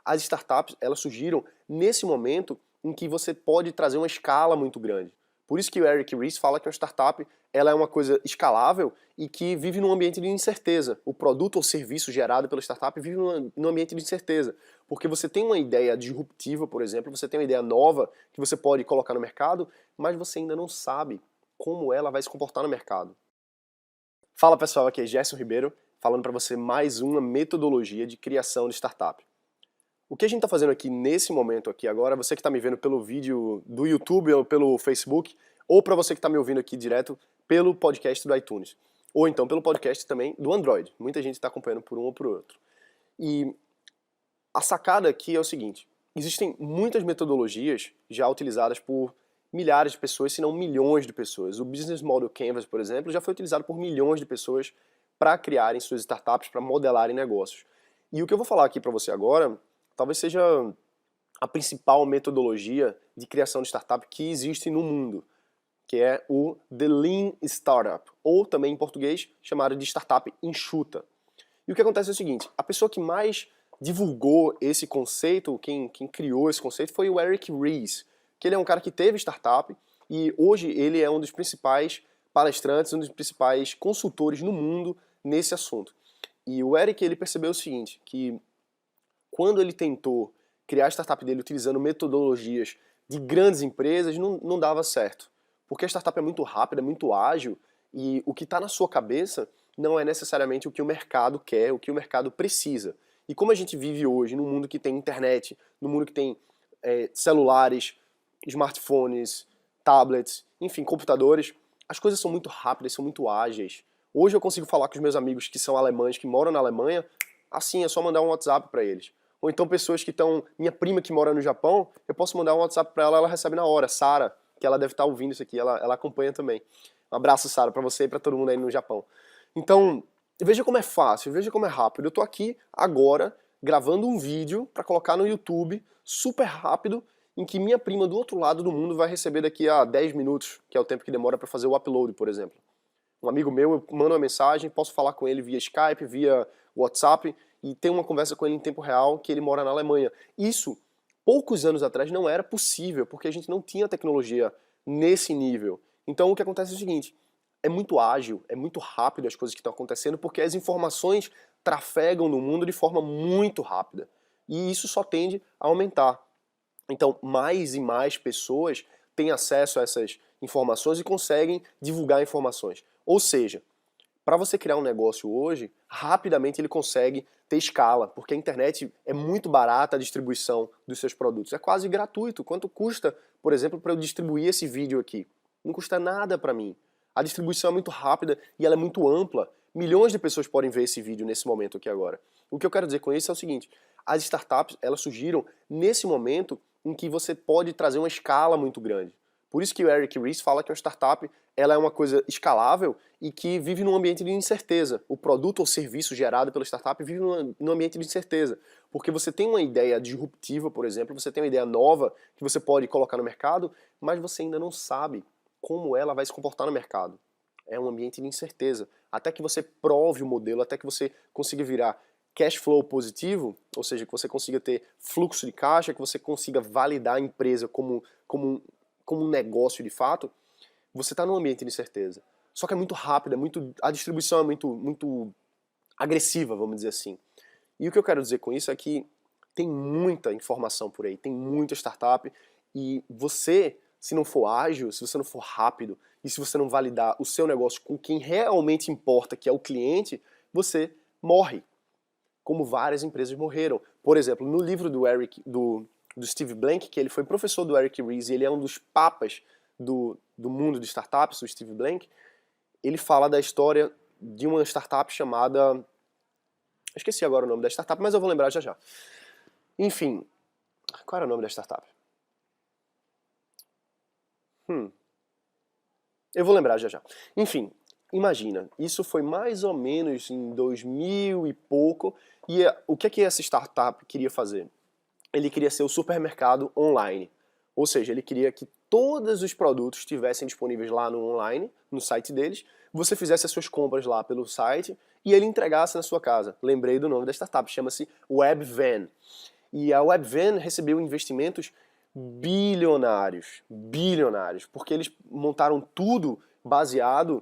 As startups, elas surgiram nesse momento em que você pode trazer uma escala muito grande. Por isso que o Eric Ries fala que uma startup ela é uma coisa escalável e que vive num ambiente de incerteza. O produto ou serviço gerado pela startup vive num ambiente de incerteza. Porque você tem uma ideia disruptiva, por exemplo, você tem uma ideia nova que você pode colocar no mercado, mas você ainda não sabe como ela vai se comportar no mercado. Fala pessoal, aqui é Gerson Ribeiro, falando para você mais uma metodologia de criação de startup. O que a gente está fazendo aqui nesse momento aqui agora, você que está me vendo pelo vídeo do YouTube ou pelo Facebook, ou para você que está me ouvindo aqui direto pelo podcast do iTunes, ou então pelo podcast também do Android. Muita gente está acompanhando por um ou por outro. E a sacada aqui é o seguinte, existem muitas metodologias já utilizadas por milhares de pessoas, se não milhões de pessoas. O Business Model Canvas, por exemplo, já foi utilizado por milhões de pessoas para criarem suas startups, para modelarem negócios. E o que eu vou falar aqui para você agora, talvez seja a principal metodologia de criação de startup que existe no mundo, que é o The Lean Startup, ou também em português chamado de startup enxuta. E o que acontece é o seguinte, a pessoa que mais divulgou esse conceito, quem criou esse conceito foi o Eric Ries, que ele é um cara que teve startup e hoje ele é um dos principais palestrantes, um dos principais consultores no mundo nesse assunto. E o Eric ele percebeu o seguinte, que quando ele tentou criar a startup dele utilizando metodologias de grandes empresas, não dava certo. Porque a startup é muito rápida, é muito ágil, e o que está na sua cabeça não é necessariamente o que o mercado quer, o que o mercado precisa. E como a gente vive hoje num mundo que tem internet, num mundo que tem celulares, smartphones, tablets, enfim, computadores, as coisas são muito rápidas, são muito ágeis. Hoje eu consigo falar com os meus amigos que são alemães, que moram na Alemanha, assim, é só mandar um WhatsApp para eles. Ou então pessoas que estão... Minha prima que mora no Japão, eu posso mandar um WhatsApp para ela, ela recebe na hora. Sara, que ela deve estar ouvindo isso aqui, ela acompanha também. Um abraço, Sara, para você e para todo mundo aí no Japão. Então, veja como é fácil, veja como é rápido. Eu tô aqui agora gravando um vídeo para colocar no YouTube, super rápido, em que minha prima do outro lado do mundo vai receber daqui a 10 minutos, que é o tempo que demora para fazer o upload, por exemplo. Um amigo meu, eu mando uma mensagem, posso falar com ele via Skype, via WhatsApp, e ter uma conversa com ele em tempo real, que ele mora na Alemanha. Isso, poucos anos atrás, não era possível, porque a gente não tinha tecnologia nesse nível. Então o que acontece é o seguinte, é muito ágil, é muito rápido as coisas que estão acontecendo, porque as informações trafegam no mundo de forma muito rápida. E isso só tende a aumentar. Então, mais e mais pessoas têm acesso a essas informações e conseguem divulgar informações. Ou seja, para você criar um negócio hoje, rapidamente ele consegue ter escala, porque a internet é muito barata a distribuição dos seus produtos. É quase gratuito. Quanto custa, por exemplo, para eu distribuir esse vídeo aqui? Não custa nada para mim. A distribuição é muito rápida e ela é muito ampla. Milhões de pessoas podem ver esse vídeo nesse momento aqui agora. O que eu quero dizer com isso é o seguinte, as startups, elas surgiram nesse momento em que você pode trazer uma escala muito grande. Por isso que o Eric Ries fala que uma startup ela é uma coisa escalável e que vive num ambiente de incerteza. O produto ou serviço gerado pela startup vive num ambiente de incerteza. Porque você tem uma ideia disruptiva, por exemplo, você tem uma ideia nova que você pode colocar no mercado, mas você ainda não sabe como ela vai se comportar no mercado. É um ambiente de incerteza. Até que você prove o modelo, até que você consiga virar cash flow positivo, ou seja, que você consiga ter fluxo de caixa, que você consiga validar a empresa como um negócio de fato, você está num ambiente de incerteza. Só que é muito rápido, a distribuição é muito agressiva, vamos dizer assim. E o que eu quero dizer com isso é que tem muita informação por aí, tem muita startup, e você, se não for ágil, se você não for rápido, e se você não validar o seu negócio com quem realmente importa, que é o cliente, você morre. Como várias empresas morreram. Por exemplo, no livro do Steve Blank, que ele foi professor do Eric Ries, e ele é um dos papas do mundo de startups, o Steve Blank, ele fala da história de uma startup chamada... Eu esqueci agora o nome da startup, mas eu vou lembrar já já. Enfim, qual era o nome da startup? Eu vou lembrar já já. Enfim, imagina, isso foi mais ou menos em 2000 e pouco, e o que é que essa startup queria fazer? Ele queria ser o supermercado online. Ou seja, ele queria que todos os produtos estivessem disponíveis lá no online, no site deles, você fizesse as suas compras lá pelo site e ele entregasse na sua casa. Lembrei do nome da startup, chama-se Webvan. E a Webvan recebeu investimentos bilionários, porque eles montaram tudo baseado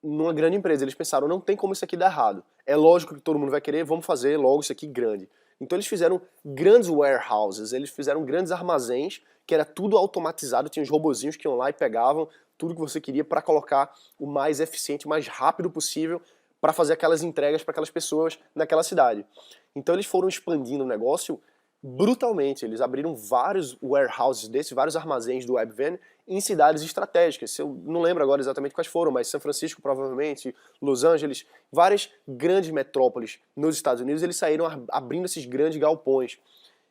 numa grande empresa. Eles pensaram, não tem como isso aqui dar errado. É lógico que todo mundo vai querer, vamos fazer logo isso aqui grande. Então eles fizeram grandes warehouses, eles fizeram grandes armazéns, que era tudo automatizado, tinha os robozinhos que iam lá e pegavam tudo que você queria para colocar o mais eficiente, o mais rápido possível para fazer aquelas entregas para aquelas pessoas naquela cidade. Então eles foram expandindo o negócio brutalmente. Eles abriram vários warehouses desses, vários armazéns do Webvan em cidades estratégicas. Eu não lembro agora exatamente quais foram, mas São Francisco provavelmente, Los Angeles, várias grandes metrópoles nos Estados Unidos, eles saíram abrindo esses grandes galpões.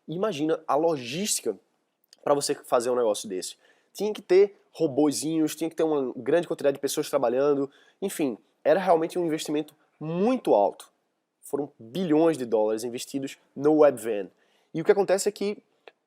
E imagina a logística para você fazer um negócio desse. Tinha que ter robozinhos, tinha que ter uma grande quantidade de pessoas trabalhando, enfim, era realmente um investimento muito alto. Foram bilhões de dólares investidos no Webvan. E o que acontece é que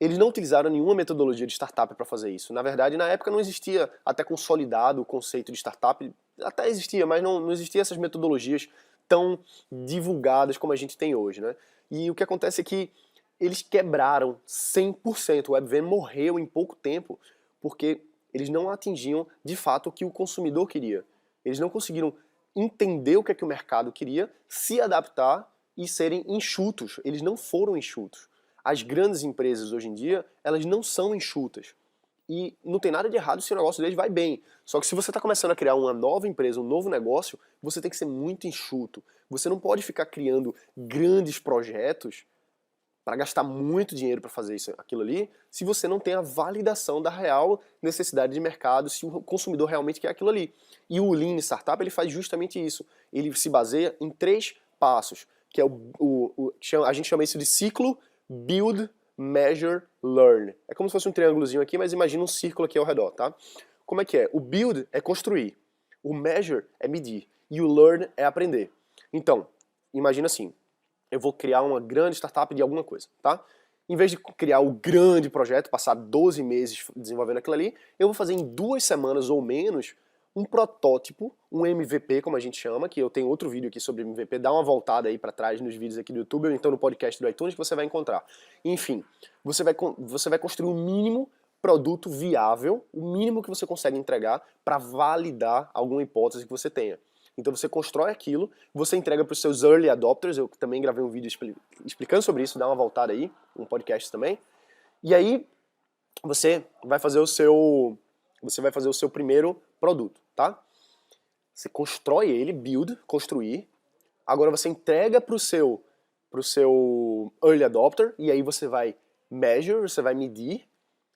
eles não utilizaram nenhuma metodologia de startup para fazer isso. Na verdade, na época não existia até consolidado o conceito de startup. Até existia, mas não existia essas metodologias tão divulgadas como a gente tem hoje, né? E o que acontece é que eles quebraram 100%. O Webvan morreu em pouco tempo porque eles não atingiam de fato o que o consumidor queria. Eles não conseguiram entender o que é que o mercado queria, se adaptar e serem enxutos. Eles não foram enxutos. As grandes empresas hoje em dia, elas não são enxutas. E não tem nada de errado se o negócio deles vai bem. Só que se você está começando a criar uma nova empresa, um novo negócio, você tem que ser muito enxuto. Você não pode ficar criando grandes projetos para gastar muito dinheiro para fazer isso, aquilo ali, se você não tem a validação da real necessidade de mercado, se o consumidor realmente quer aquilo ali. E o Lean Startup ele faz justamente isso. Ele se baseia em 3 passos, que é a gente chama isso de ciclo Build, Measure, Learn. É como se fosse um triângulozinho aqui, mas imagina um círculo aqui ao redor, tá? Como é que é? O Build é construir, o Measure é medir e o Learn é aprender. Então, imagina assim, eu vou criar uma grande startup de alguma coisa, tá? Em vez de criar o grande projeto, passar 12 meses desenvolvendo aquilo ali, eu vou fazer em 2 semanas ou menos um protótipo, um MVP, como a gente chama, que eu tenho outro vídeo aqui sobre MVP, dá uma voltada aí para trás nos vídeos aqui do YouTube ou então no podcast do iTunes que você vai encontrar. Enfim, você vai construir um mínimo produto viável, o mínimo que você consegue entregar para validar alguma hipótese que você tenha. Então você constrói aquilo, você entrega para os seus early adopters, eu também gravei um vídeo explicando sobre isso, dá uma voltada aí, um podcast também. E aí você vai fazer o seu primeiro produto, tá? Você constrói ele, build, construir. Agora você entrega para o seu early adopter e aí você vai measure, você vai medir.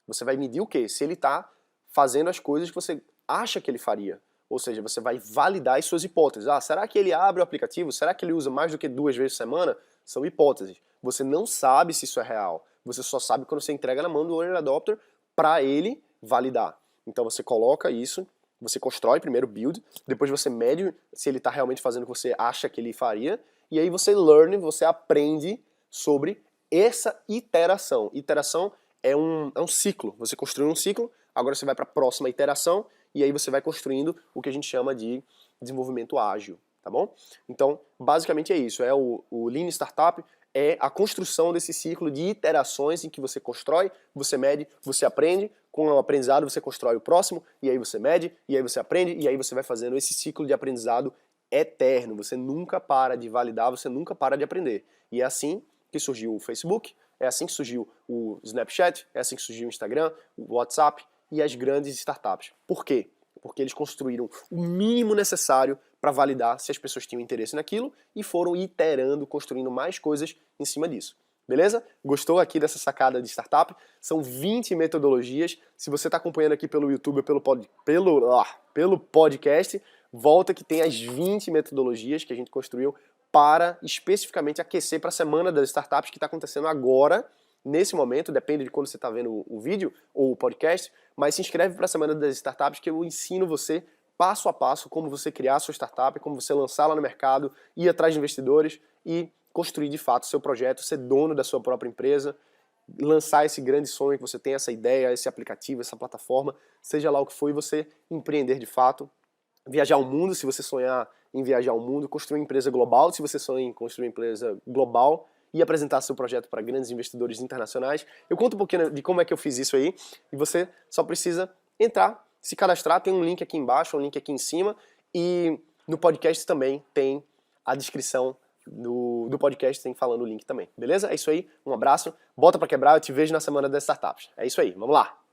Você vai medir o quê? Se ele está fazendo as coisas que você acha que ele faria. Ou seja, você vai validar as suas hipóteses. Ah, será que ele abre o aplicativo? Será que ele usa mais do que 2 vezes por semana? São hipóteses. Você não sabe se isso é real. Você só sabe quando você entrega na mão do early adopter para ele validar. Então você coloca isso, você constrói primeiro build, depois você mede se ele está realmente fazendo o que você acha que ele faria, e aí você learn, você aprende sobre essa iteração. Iteração é um ciclo. Você construiu um ciclo, agora você vai para a próxima iteração, e aí você vai construindo o que a gente chama de desenvolvimento ágil, tá bom? Então, basicamente é isso, é o Lean Startup, é a construção desse ciclo de iterações em que você constrói, você mede, você aprende, com o aprendizado você constrói o próximo, e aí você mede, e aí você aprende, e aí você vai fazendo esse ciclo de aprendizado eterno, você nunca para de validar, você nunca para de aprender. E é assim que surgiu o Facebook, é assim que surgiu o Snapchat, é assim que surgiu o Instagram, o WhatsApp e as grandes startups. Por quê? Porque eles construíram o mínimo necessário para validar se as pessoas tinham interesse naquilo e foram iterando, construindo mais coisas em cima disso. Beleza? Gostou aqui dessa sacada de startup? São 20 metodologias. Se você está acompanhando aqui pelo YouTube ou pelo podcast, volta que tem as 20 metodologias que a gente construiu para especificamente aquecer para a Semana das Startups que está acontecendo agora, nesse momento, depende de quando você está vendo o vídeo ou o podcast, mas se inscreve para a Semana das Startups que eu ensino você passo a passo como você criar a sua startup, como você lançá-la no mercado, ir atrás de investidores e construir de fato o seu projeto, ser dono da sua própria empresa, lançar esse grande sonho que você tem, essa ideia, esse aplicativo, essa plataforma, seja lá o que for, e você empreender de fato, viajar o mundo, se você sonhar em viajar o mundo, construir uma empresa global, se você sonha em construir uma empresa global, e apresentar seu projeto para grandes investidores internacionais. Eu conto um pouquinho de como é que eu fiz isso aí, e você só precisa entrar, se cadastrar, tem um link aqui embaixo, um link aqui em cima, e no podcast também tem a descrição do podcast, tem falando o link também, beleza? É isso aí, um abraço, bota pra quebrar, eu te vejo na Semana das Startups. É isso aí, vamos lá!